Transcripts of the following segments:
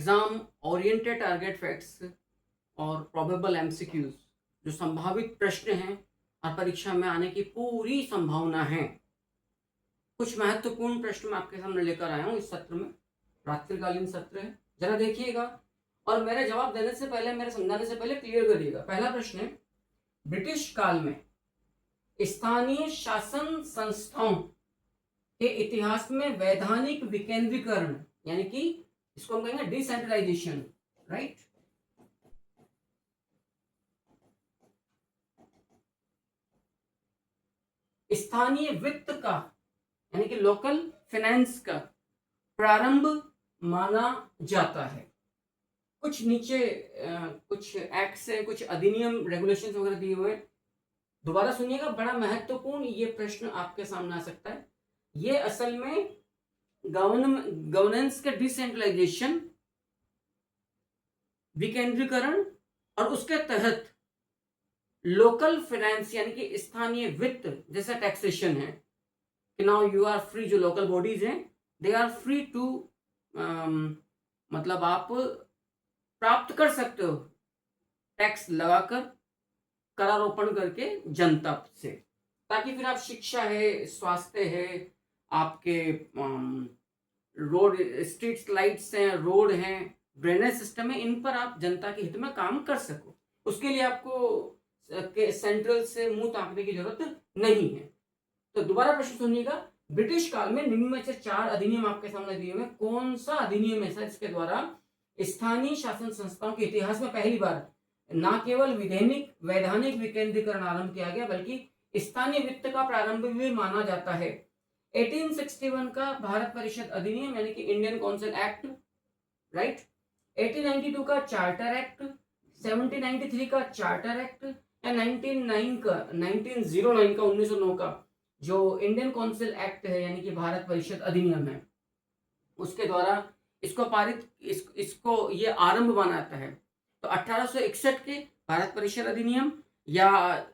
Exam oriented target facts और probable MCQs जो संभावित प्रश्न हैं और परीक्षा में आने की पूरी संभावना है। कुछ महत्वपूर्ण प्रश्न मैं आपके सामने लेकर आया हूँ इस सत्र में। रात्रिकालीन सत्र है, जरा देखिएगा और मेरे जवाब देने से पहले, मेरे समझाने से पहले क्लियर करिएगा। पहला प्रश्न है, ब्रिटिश काल में स्थानीय शासन संस्थाओं के इतिहास में वैधानिक विकेंद्रीकरण, यानी कि इसको हम कहेंगे डिसेंट्रलाइजेशन, राइट, स्थानीय वित्त का यानी कि लोकल फाइनेंस का प्रारंभ माना जाता है। कुछ नीचे कुछ एक्ट्स हैं, कुछ अधिनियम रेगुलेशंस वगैरह दिए हुए हैं। दोबारा सुनिएगा, बड़ा महत्वपूर्ण ये प्रश्न आपके सामने आ सकता है। ये असल में गवर्नेंस के डिसेंट्रलाइजेशन, विकेंद्रीकरण और उसके तहत लोकल फाइनेंस यानी कि स्थानीय वित्त जैसा टैक्सेशन है कि नाउ यू आर फ्री, जो लोकल बॉडीज हैं दे आर फ्री टू, मतलब आप प्राप्त कर सकते हो टैक्स लगाकर, करारोपण करके जनता से, ताकि फिर आप शिक्षा है, स्वास्थ्य है, आपके रोड, स्ट्रीट लाइट्स हैं, रोड हैं, ड्रेनेज सिस्टम है, इन पर आप जनता के हित में काम कर सको। उसके लिए आपको सेंट्रल से मुंह ताकने की जरूरत नहीं है। तो दोबारा प्रश्न सुनिएगा, ब्रिटिश काल में निम्न में से 4 अधिनियम आपके सामने दिए हुए, कौन सा अधिनियम ऐसा जिसके द्वारा स्थानीय शासन संस्थाओं के इतिहास में पहली बार न केवल वैधानिक विकेंद्रीकरण आरंभ किया गया बल्कि स्थानीय वित्त का प्रारंभ भी माना जाता है? 1861 का भारत परिषद अधिनियम यानी कि इंडियन काउंसिल एक्ट, राइट, 1892 का चार्टर एक्ट, 1793 का चार्टर एक्ट या 1909 का जो इंडियन काउंसिल एक्ट है यानी कि भारत परिषद अधिनियम है, उसके द्वारा इसको पारित, इसको ये आरंभ बनाता है। तो 1861 के भारत परिषद अधिनियम या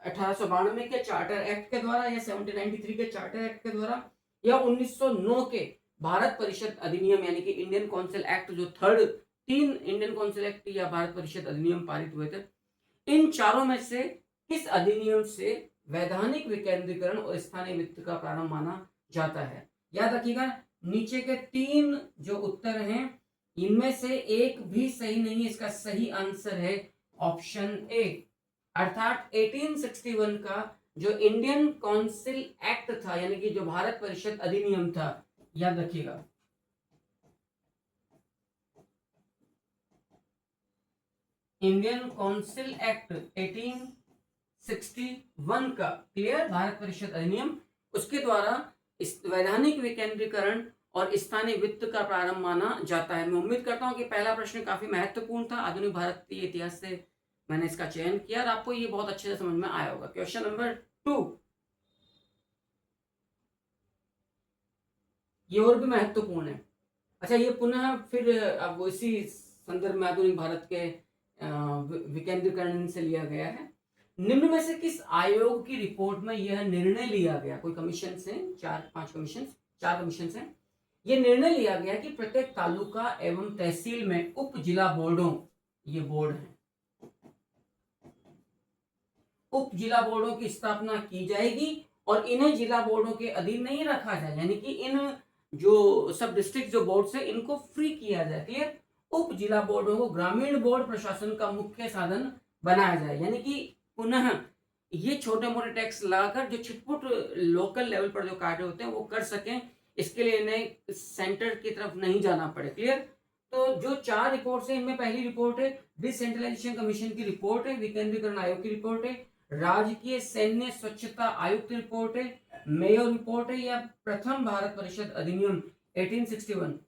1892 के चार्टर एक्ट के द्वारा या 1793 के चार्टर एक्ट के द्वारा या 1909 के भारत परिषद अधिनियम यानी कि इंडियन काउंसिल एक्ट, जो थर्ड 3 इंडियन काउंसिल एक्ट या भारत परिषद अधिनियम पारित हुए थे, इन चारों में से किस अधिनियम से वैधानिक विकेंद्रीकरण और स्थानीय वित्त का प्रारंभ माना जाता है? याद रखिएगा, नीचे के 3 जो उत्तर हैं इनमें से एक भी सही नहीं है। इसका सही आंसर है ऑप्शन ए, अर्थात 1861 का जो इंडियन काउंसिल एक्ट था यानी कि जो भारत परिषद अधिनियम था, याद रखिएगा, इंडियन काउंसिल एक्ट 1861 का, क्लियर, भारत परिषद अधिनियम, उसके द्वारा इस वैधानिक विकेंद्रीकरण और स्थानीय वित्त का प्रारंभ माना जाता है। मैं उम्मीद करता हूं कि पहला प्रश्न काफी महत्वपूर्ण था, आधुनिक भारतीय इतिहास से मैंने इसका चयन किया और आपको ये बहुत अच्छे से समझ में आया होगा। क्वेश्चन नंबर 2, ये और भी महत्वपूर्ण है। अच्छा, ये पुनः फिर अब इसी संदर्भ में आधुनिक भारत के विकेंद्रीकरण से लिया गया है। निम्न में से किस आयोग की रिपोर्ट में यह निर्णय लिया गया? कोई कमीशन से, 4 कमीशन से यह निर्णय लिया गया कि प्रत्येक तालुका एवं तहसील में उप जिला बोर्डों, ये बोर्ड है, उप जिला बोर्डों की स्थापना की जाएगी और इन्हें जिला बोर्डों के अधीन नहीं रखा जाए, यानी कि इन जो सब डिस्ट्रिक्ट जो बोर्ड है इनको फ्री किया जाए। क्लियर, उप जिला बोर्डों को ग्रामीण बोर्ड प्रशासन का मुख्य साधन बनाया जाए, यानी कि पुनः ये छोटे मोटे टैक्स लगाकर जो छिटपुट लोकल लेवल पर जो कार्य होते हैं वो कर सकें, इसके लिए इन्हें सेंटर की तरफ नहीं जाना पड़े। क्लियर, तो जो 4 रिपोर्ट्स हैं इनमें पहली रिपोर्ट है डिसेंट्रलाइजेशन कमीशन की रिपोर्ट है, विकेंद्रीकरण आयोग की रिपोर्ट है, राजकीय सैन्य स्वच्छता आयुक्त रिपोर्ट है, मेयर रिपोर्ट है या प्रथम भारत परिषद अधिनियम 1861।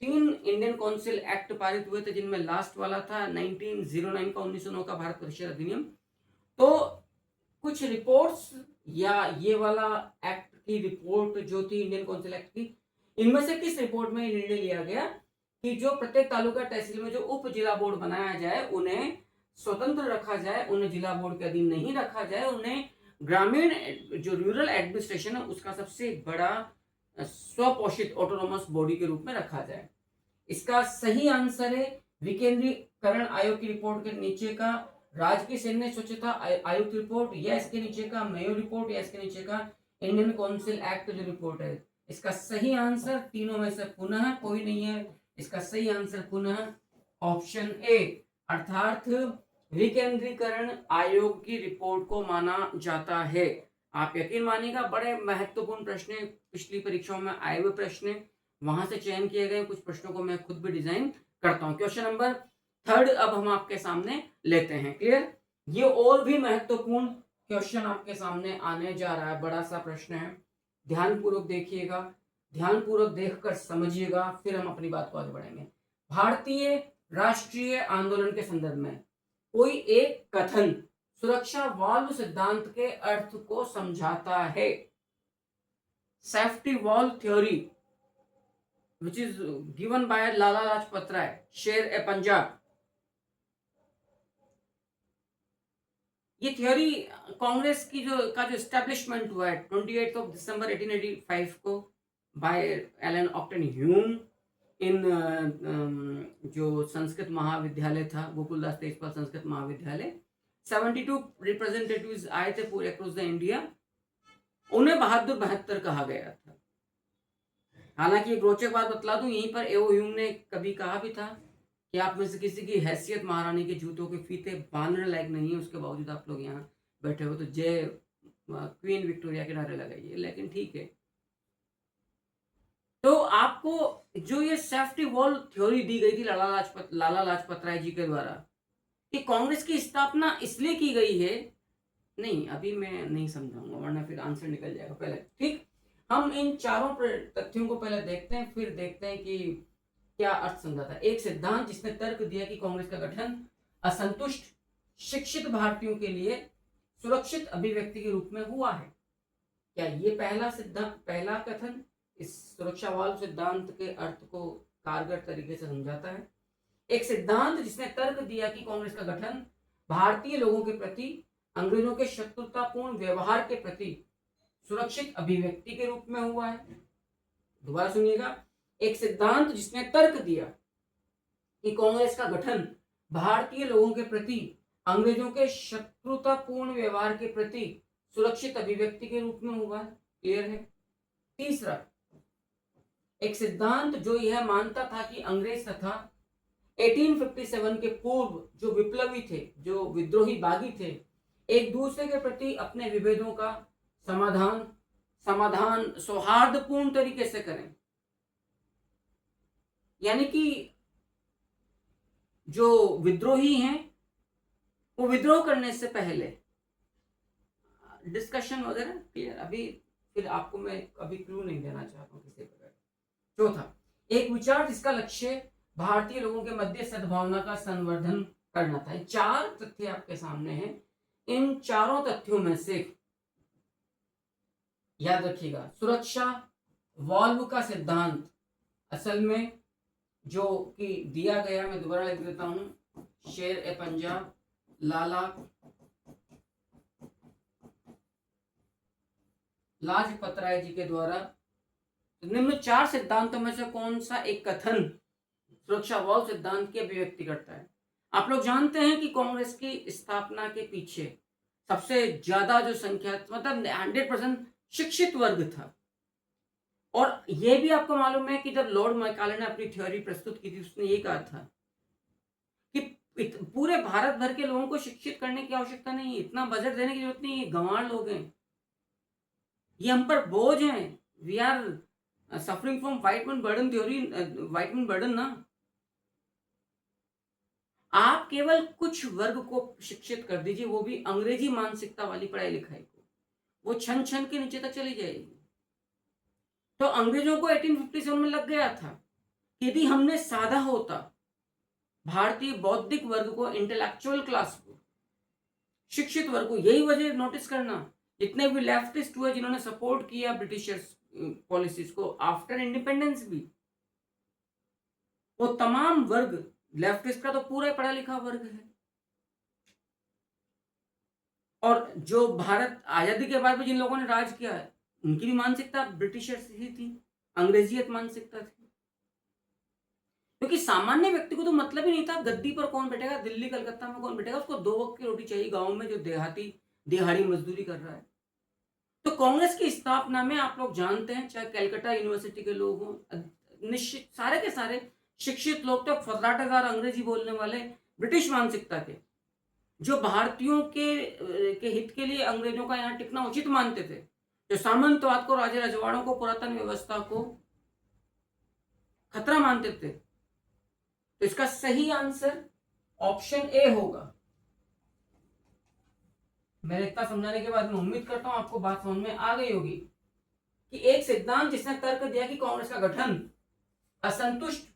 3 इंडियन काउंसिल एक्ट पारित हुए थे जिनमें लास्ट वाला था 1909 का 1909 का भारत परिषद अधिनियम। तो कुछ रिपोर्ट्स या ये वाला एक्ट की रिपोर्ट जो थी इंडियन काउंसिल एक्ट की, इनमें से किस रिपोर्ट में निर्णय लिया गया कि जो प्रत्येक तालुका तहसील में जो उप जिला बोर्ड बनाया जाए उन्हें स्वतंत्र रखा जाए, उन्हें जिला बोर्ड के अधीन नहीं रखा जाए, उन्हें ग्रामीण जो रूरल एडमिनिस्ट्रेशन है उसका सबसे बड़ा स्वपोषित ऑटोनोमस बॉडी के रूप में रखा जाए। इसका सही आंसर है विकेंद्रीकरण आयोग की रिपोर्ट के नीचे का राजकीय सैन्य स्वच्छता आयोग की रिपोर्ट, या इसके नीचे का मेयो रिपोर्ट, या इसके नीचे का इंडियन काउंसिल एक्ट जो रिपोर्ट है। इसका सही आंसर तीनों में से पुनः कोई नहीं है। इसका सही आंसर पुनः ऑप्शन ए अर्थात विकेंद्रीकरण आयोग की रिपोर्ट को माना जाता है। आप यकीन मानिएगा बड़े महत्वपूर्ण प्रश्न है, पिछली परीक्षाओं में आए हुए प्रश्न, वहां से चयन किए गए कुछ प्रश्नों को मैं खुद भी डिजाइन करता हूं। क्वेश्चन नंबर 3 अब हम आपके सामने लेते हैं। क्लियर? ये और भी महत्वपूर्ण क्वेश्चन आपके सामने आने जा रहा है, बड़ा सा प्रश्न है, ध्यानपूर्वक देखिएगा, ध्यानपूर्वक देखकर समझिएगा, फिर हम अपनी बात को आगे बढ़ाएंगे। भारतीय राष्ट्रीय आंदोलन के संदर्भ में कोई एक कथन सुरक्षा वाल्व सिद्धांत के अर्थ को समझाता है। Safety valve theory which is given by Lala Lajpat Rai, शेर ए पंजाब। ये थ्योरी कांग्रेस की जो एस्टेब्लिशमेंट हुआ है 28 दिसंबर 1885 को बाय एलन ऑक्टन ह्यूम इन जो संस्कृत महाविद्यालय था, गोकुलदास तेजपाल संस्कृत महाविद्यालय। 72 रिप्रेजेंटेटिव्स आए थे पूरे अक्रॉस द इंडिया, उन्हें बहादुर 72 कहा गया था। हालांकि एक रोचक बात बतला दूं, यहीं पर एओ ह्यूम ने कभी कहा भी था कि आप में से किसी की हैसियत महारानी के जूतों के फीते बांधने लायक नहीं है, उसके बावजूद आप लोग यहाँ बैठे हो, तो जय क्वीन विक्टोरिया के नारे लगाइए। लेकिन ठीक है, तो आपको जो ये सेफ्टी वॉल थ्योरी दी गई थी लाला लाजपत राय जी के द्वारा, कि कांग्रेस की स्थापना इसलिए की गई है, नहीं अभी मैं नहीं समझाऊंगा वरना फिर आंसर निकल जाएगा पहले। ठीक, हम इन चारों तथ्यों को पहले देखते हैं, फिर देखते हैं कि क्या अर्थ समझा था। एक सिद्धांत जिसने तर्क दिया कि कांग्रेस का गठन असंतुष्ट शिक्षित भारतीयों के लिए सुरक्षित अभिव्यक्ति के रूप में हुआ है। क्या ये पहला सिद्धांत, पहला कथन इस सुरक्षा वाल्व सिद्धांत के अर्थ को कारगर तरीके से समझाता है? एक सिद्धांत जिसने तर्क दिया कि कांग्रेस का गठन भारतीय लोगों के प्रति अंग्रेजों के शत्रुतापूर्ण व्यवहार के प्रति सुरक्षित अभिव्यक्ति के रूप में हुआ है। दोबारा सुनिएगा, एक सिद्धांत जिसने तर्क दिया कि कांग्रेस का गठन भारतीय लोगों के प्रति अंग्रेजों के शत्रुतापूर्ण व्यवहार के प्रति सुरक्षित अभिव्यक्ति के रूप में हुआ है। क्लियर है? तीसरा, एक सिद्धांत जो यह मानता था कि अंग्रेज तथा 1857 के पूर्व जो विप्लवी थे, जो विद्रोही बागी थे, एक दूसरे के प्रति अपने विभेदों का समाधान सौहार्दपूर्ण तरीके से करें। यानी कि जो विद्रोही हैं वो विद्रोह करने से पहले डिस्कशन वगैरह। क्लियर? अभी फिर आपको मैं अभी क्लू नहीं देना चाहता हूं किसी प्रकार। चौथा, एक विचार जिसका लक्ष्य भारतीय लोगों के मध्य सद्भावना का संवर्धन करना था। 4 तथ्य आपके सामने हैं। इन चारों तथ्यों में से याद रखिएगा, सुरक्षा वाल्व का सिद्धांत असल में जो कि दिया गया, मैं दोबारा लिख देता हूं, शेर ए पंजाब लाला लाजपत राय जी के द्वारा निम्न 4 सिद्धांतों में से कौन सा एक कथन सुरक्षा वाल्व सिद्धांत की अभिव्यक्ति करता है? आप लोग जानते हैं कि कांग्रेस की स्थापना के पीछे सबसे ज्यादा जो संख्या, मतलब 100% शिक्षित वर्ग था। और यह भी आपको मालूम है कि जब लॉर्ड मैकाले ने अपनी थ्योरी प्रस्तुत की थी, उसने ये कहा था कि पूरे भारत भर के लोगों को शिक्षित करने की आवश्यकता नहीं है, इतना बजट देने की जरूरत नहीं है, गंवार लोग हैं, ये हम पर बोझ हैं, we are suffering from white man burden theory, white man burden ना। आप केवल कुछ वर्ग को शिक्षित कर दीजिए, वो भी अंग्रेजी मानसिकता वाली पढ़ाई लिखाई को, वो छन छन के नीचे तक चली जाएगी। तो अंग्रेजों को 1857 में लग गया था कि यदि हमने साधा होता भारतीय बौद्धिक वर्ग को, इंटेलेक्चुअल क्लास को, शिक्षित वर्ग को, यही वजह नोटिस करना, जितने भी लेफ्टिस्ट हुए जिन्होंने सपोर्ट किया ब्रिटिशर्स पॉलिसीज को आफ्टर इंडिपेंडेंस भी, वो तमाम वर्ग, लेफ्टिस्ट का तो पूरा पढ़ा लिखा वर्ग है। और जो भारत आजादी के बाद में जिन लोगों ने राज किया है, उनकी भी मानसिकता ब्रिटिशर्स ही थी, अंग्रेजियत मानसिकता थी। क्योंकि सामान्य व्यक्ति को तो मतलब ही नहीं था गद्दी पर कौन बैठेगा, दिल्ली कलकत्ता में कौन बैठेगा, उसको 2 वक्त की रोटी चाहिए गाँव में जो देहाती दिहाड़ी मजदूरी कर रहा है। तो कांग्रेस की स्थापना में आप लोग जानते हैं, चाहे कलकत्ता यूनिवर्सिटी के लोग हों, निश्चित सारे के सारे शिक्षित लोग थे, फर्राटेदार अंग्रेजी बोलने वाले, ब्रिटिश मानसिकता के, जो भारतीयों के हित के लिए अंग्रेजों का यहाँ टिकना उचित मानते थे, जो सामंतवाद को, राजे रजवाड़ों को, पुरातन व्यवस्था को खतरा मानते थे। तो इसका सही आंसर ऑप्शन ए होगा। मैंने इतना समझाने के बाद मैं उम्मीद करता हूं आपको बात समझ में आ गई होगी कि एक सिद्धांत जिसने तर्क दिया कि कांग्रेस का गठन असंतुष्ट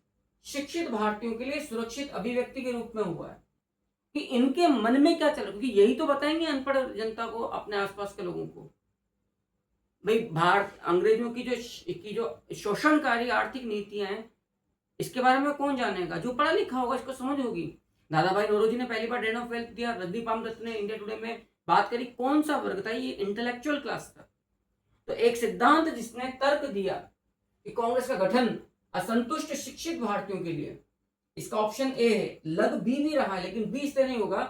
शिक्षित भारतीयों के लिए सुरक्षित अभिव्यक्ति के रूप में हुआ है, कि इनके मन में क्या चल रहा है, क्योंकि यही तो बताएंगे अनपढ़ जनता को, अपने आसपास के लोगों को। भाई भारत अंग्रेजों की जो शोषणकारी आर्थिक नीतियां हैं, इसके बारे में कौन जानेगा? जो पढ़ा लिखा होगा इसको समझ होगी। दादा भाई नौरोजी ने पहली बार डेन ऑफ वेल्थ दिया, रद्दी पामदत्त ने इंडिया टुडे में बात करी, कौन सा वर्ग था? ये इंटेलेक्चुअल क्लास था। तो एक सिद्धांत जिसने तर्क दिया कि कांग्रेस का गठन असंतुष्ट शिक्षित भारतीयों के लिए, इसका ऑप्शन ए है। लग बी भी रहा है लेकिन बी इससे नहीं होगा।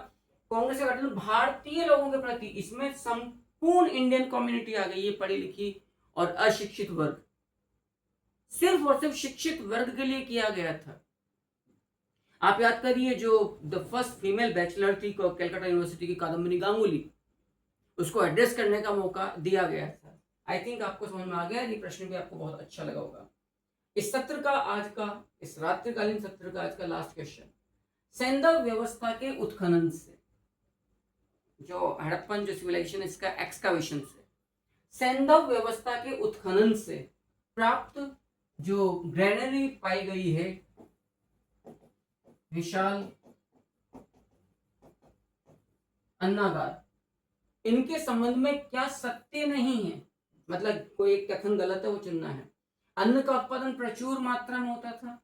कांग्रेस का गठन भारतीय लोगों के प्रति, इसमें संपूर्ण इंडियन कम्युनिटी आ गई, ये पढ़ी लिखी और अशिक्षित वर्ग, सिर्फ और सिर्फ शिक्षित वर्ग के लिए किया गया था। आप याद करिए जो द फर्स्ट फीमेल बैचलर थी कलकत्ता यूनिवर्सिटी की, कादम्बिनी गांगुली, उसको एड्रेस करने का मौका दिया गया था। आई थिंक आपको समझ में आ गया, ये प्रश्न भी आपको बहुत अच्छा लगा होगा। इस सत्र का आज का, इस रात्रिकालीन सत्र का आज का लास्ट क्वेश्चन, सैंधव व्यवस्था के उत्खनन से, जो हड़प्पन जो सिविलाइजेशन इसका एक्सकावेशन से, सैंधव व्यवस्था के उत्खनन से प्राप्त जो ग्रेनरी पाई गई है, विशाल अन्नागार, इनके संबंध में क्या सत्य नहीं है? मतलब कोई एक कथन गलत है वो चुनना है। अन्न का उत्पादन प्रचुर मात्रा में होता था,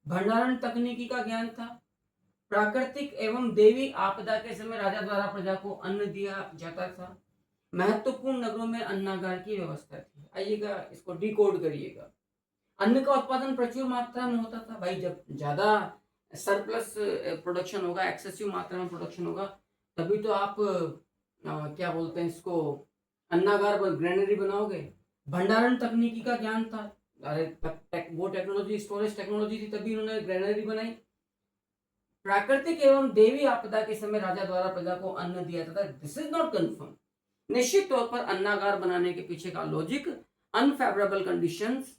भंडारण तकनीकी का ज्ञान था, प्राकृतिक एवं देवी आपदा के समय राजा द्वारा प्रजा को अन्न दिया जाता था, महत्वपूर्ण नगरों में अन्नागार की व्यवस्था थी। आइएगा इसको डिकोड करिएगा। अन्न का उत्पादन प्रचुर मात्रा में होता था। भाई जब ज्यादा सरप्लस प्रोडक्शन होगा, एक्सेसिव मात्रा में प्रोडक्शन होगा, तभी तो आप क्या बोलते हैं इसको, अन्नागार ग्रेनरी बनाओगे। भंडारण तकनीकी का ज्ञान था, अरे वो टेक्नोलॉजी, स्टोरेज टेक्नोलॉजी थी, तभी उन्होंने ग्रेनरी बनाई। प्राकृतिक एवं देवी आपदा के समय राजा द्वारा प्रजा को अन्न दिया जाता था। This is not confirm. निश्चित तौर पर अन्नागार बनाने के पीछे का लॉजिक अनफेवरेबल कंडीशंस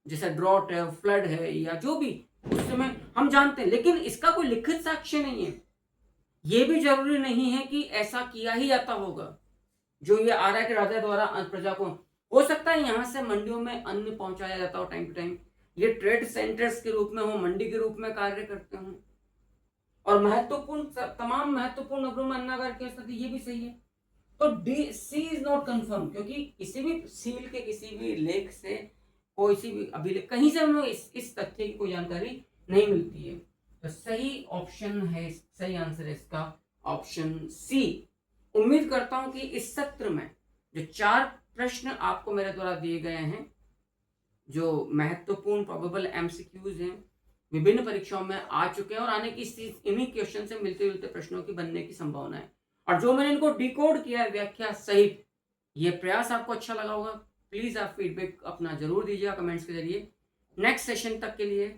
जैसे ड्रॉट है, फ्लड है, या जो भी उस समय हम जानते हैं, लेकिन इसका कोई लिखित साक्ष्य नहीं है। ये भी जरूरी नहीं है कि ऐसा किया ही जाता होगा। जो ये आ रहा है कि राजा द्वारा प्रजा को, हो सकता है यहां से मंडियों में अन्न पहुंचाया जाता हो टाइम टू टाइम, ये ट्रेड सेंटर्स के रूप में हो, मंडी के रूप में कार्य करते हो, और तमाम महत्वपूर्ण नगरों में अन्नागार की स्थिति, ये भी सही है। तो D C is not confirm, क्योंकि किसी भी सील के किसी भी लेख से, कोई सी भी अभिलेख कहीं से हमें इस तथ्य की कोई जानकारी नहीं मिलती है। तो सही ऑप्शन है, सही आंसर है इसका ऑप्शन सी। उम्मीद करता हूं कि इस सत्र में जो 4 प्रश्न आपको मेरे द्वारा दिए गए हैं, जो महत्वपूर्ण प्रोबेबल एमसीक्यूज हैं, विभिन्न परीक्षाओं में आ चुके हैं और आने की इन्हीं क्वेश्चन से मिलते जुलते प्रश्नों की बनने की संभावना है। और जो मैंने इनको डिकोड किया है व्याख्या सहित, ये प्रयास आपको अच्छा लगा होगा। प्लीज आप फीडबैक अपना जरूर दीजिएगा कमेंट्स के जरिए। नेक्स्ट सेशन तक के लिए